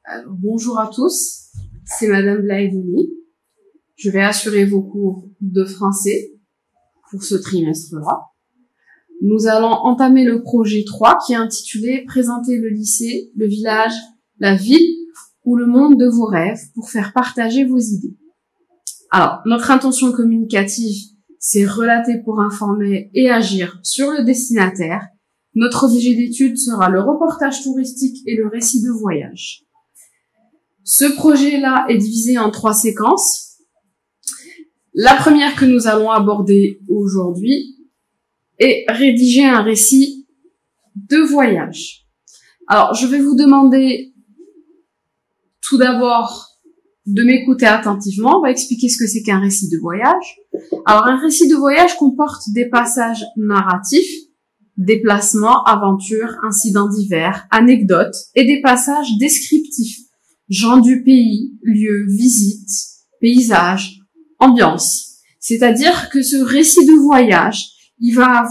Alors, bonjour à tous, c'est Madame Blaïdouni. Je vais assurer vos cours de français pour ce trimestre-là. Nous allons entamer le projet 3 qui est intitulé « Présenter le lycée, le village, la ville ou le monde de vos rêves pour faire partager vos idées ». Alors, notre intention communicative, c'est relater pour informer et agir sur le destinataire. Notre objet d'étude sera le reportage touristique et le récit de voyage. Ce projet-là est divisé en 3 séquences. La première que nous allons aborder aujourd'hui est rédiger un récit de voyage. Alors, je vais vous demander tout d'abord de m'écouter attentivement. On va expliquer ce que c'est qu'un récit de voyage. Alors, un récit de voyage comporte des passages narratifs, déplacements, aventures, incidents divers, anecdotes et des passages descriptifs, gens du pays, lieux, visites, paysages, ambiance. C'est-à-dire que ce récit de voyage, il va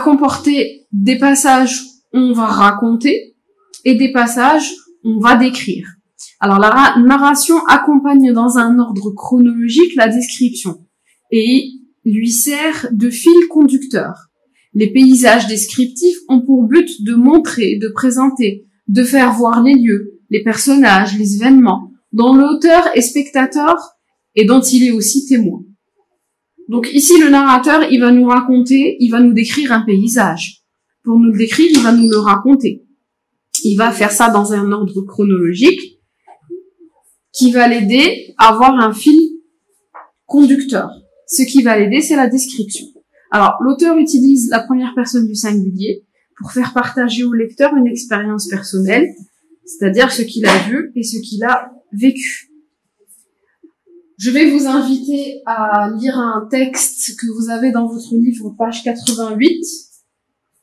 comporter des passages où on va raconter et des passages où on va décrire. Alors, la narration accompagne dans un ordre chronologique la description et lui sert de fil conducteur. Les paysages descriptifs ont pour but de montrer, de présenter, de faire voir les lieux, les personnages, les événements, dont l'auteur est spectateur et dont il est aussi témoin. Donc ici, le narrateur, il va nous raconter, il va nous décrire un paysage. Pour nous le décrire, il va nous le raconter. Il va faire ça dans un ordre chronologique qui va l'aider à avoir un fil conducteur. Ce qui va l'aider, c'est la description. Alors, l'auteur utilise la première personne du singulier pour faire partager au lecteur une expérience personnelle, c'est-à-dire ce qu'il a vu et ce qu'il a vécu. Je vais vous inviter à lire un texte que vous avez dans votre livre, page 88,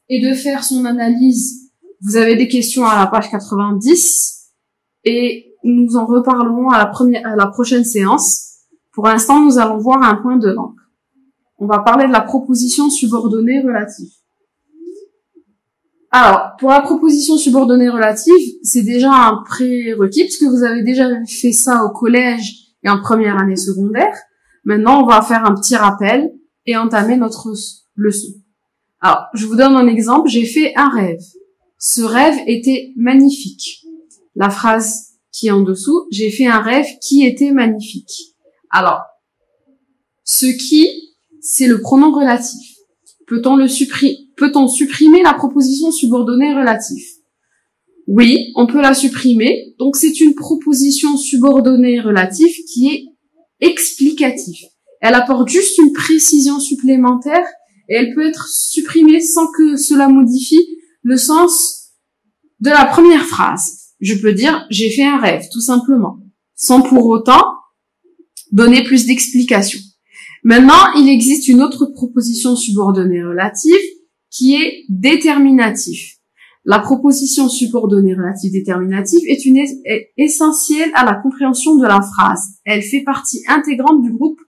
et de faire son analyse. Vous avez des questions à la page 90, et nous en reparlerons à la prochaine séance. Pour l'instant, nous allons voir un point de langue. On va parler de la proposition subordonnée relative. Alors, pour la proposition subordonnée relative, c'est déjà un prérequis, puisque vous avez déjà fait ça au collège et en première année secondaire. Maintenant, on va faire un petit rappel et entamer notre leçon. Alors, je vous donne un exemple. J'ai fait un rêve. Ce rêve était magnifique. La phrase qui est en dessous, j'ai fait un rêve qui était magnifique. Alors, ce qui, c'est le pronom relatif. Peut-on supprimer la proposition subordonnée relative? Oui, on peut la supprimer. Donc, c'est une proposition subordonnée relative qui est explicative. Elle apporte juste une précision supplémentaire et elle peut être supprimée sans que cela modifie le sens de la première phrase. Je peux dire « j'ai fait un rêve », tout simplement, sans pour autant donner plus d'explications. Maintenant, il existe une autre proposition subordonnée relative qui est déterminative. La proposition subordonnée relative déterminative est essentielle à la compréhension de la phrase. Elle fait partie intégrante du groupe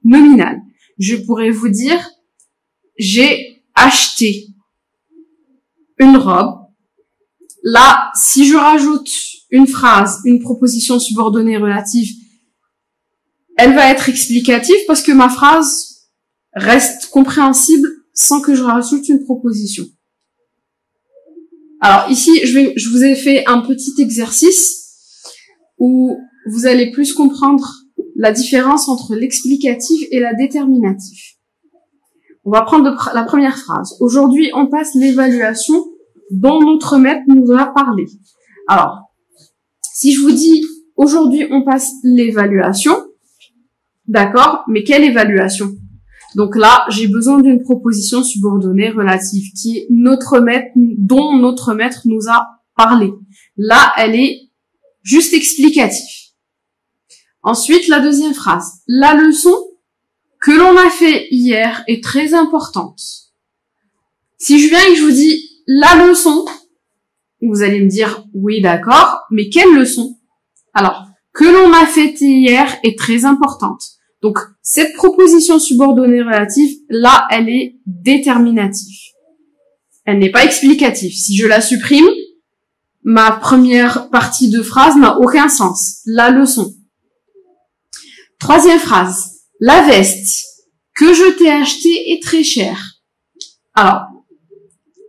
nominal. Je pourrais vous dire « j'ai acheté une robe ». Là, si je rajoute une phrase, une proposition subordonnée relative, elle va être explicative parce que ma phrase reste compréhensible sans que je rajoute une proposition. Alors ici, je vous ai fait un petit exercice où vous allez plus comprendre la différence entre l'explicatif et la déterminative. On va prendre la première phrase. Aujourd'hui, on passe l'évaluation dont notre maître nous a parlé. Alors, si je vous dis aujourd'hui, on passe l'évaluation, d'accord, mais quelle évaluation? Donc là, j'ai besoin d'une proposition subordonnée relative qui est notre maître, dont notre maître nous a parlé. Là, elle est juste explicative. Ensuite, la deuxième phrase. La leçon que l'on a fait hier est très importante. Si je viens et que je vous dis la leçon, vous allez me dire oui, d'accord, mais quelle leçon? Alors, que l'on a faite hier est très importante. Donc, cette proposition subordonnée relative, là, elle est déterminative. Elle n'est pas explicative. Si je la supprime, ma première partie de phrase n'a aucun sens. La leçon. Troisième phrase. La veste que je t'ai achetée est très chère. Alors,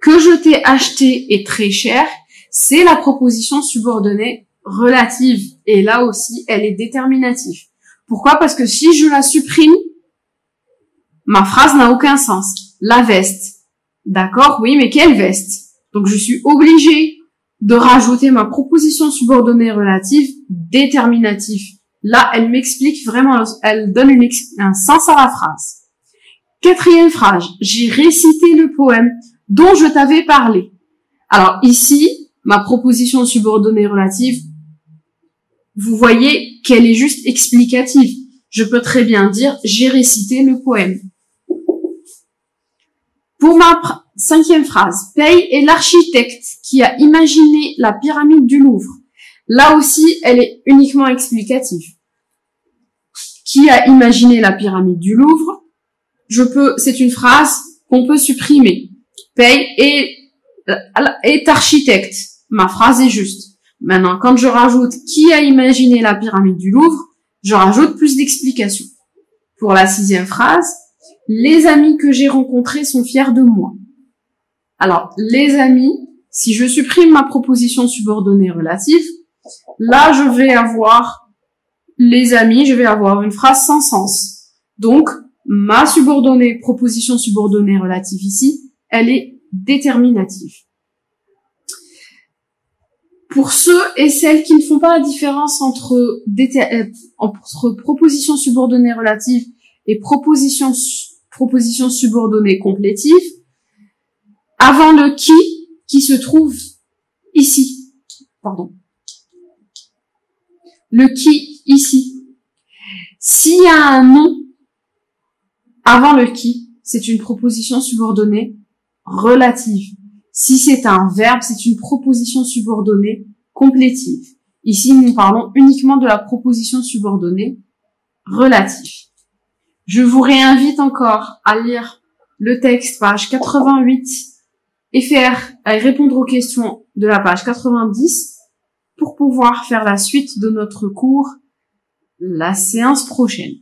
que je t'ai achetée est très chère, c'est la proposition subordonnée relative. Et là aussi, elle est déterminative. Pourquoi? Parce que si je la supprime, ma phrase n'a aucun sens. La veste. D'accord? Oui, mais quelle veste? Donc, je suis obligée de rajouter ma proposition subordonnée relative déterminative. Là, elle m'explique vraiment, elle donne un sens à la phrase. Quatrième phrase. J'ai récité le poème dont je t'avais parlé. Alors, ici, ma proposition subordonnée relative, vous voyez qu'elle est juste explicative. Je peux très bien dire, j'ai récité le poème. Pour ma cinquième phrase, Paye est l'architecte qui a imaginé la pyramide du Louvre. Là aussi, elle est uniquement explicative. Qui a imaginé la pyramide du Louvre? C'est une phrase qu'on peut supprimer. Paye est architecte. Ma phrase est juste. Maintenant, quand je rajoute qui a imaginé la pyramide du Louvre, je rajoute plus d'explications. Pour la sixième phrase, les amis que j'ai rencontrés sont fiers de moi. Alors, les amis, si je supprime ma proposition subordonnée relative, là, je vais avoir les amis, je vais avoir une phrase sans sens. Donc, ma proposition subordonnée relative ici, elle est déterminative. Pour ceux et celles qui ne font pas la différence entre proposition subordonnée relative et proposition subordonnée complétive, avant le qui se trouve ici, le qui ici, s'il y a un nom avant le qui, c'est une proposition subordonnée relative. Si c'est un verbe, c'est une proposition subordonnée complétive. Ici, nous parlons uniquement de la proposition subordonnée relative. Je vous réinvite encore à lire le texte, page 88, et répondre aux questions de la page 90 pour pouvoir faire la suite de notre cours la séance prochaine.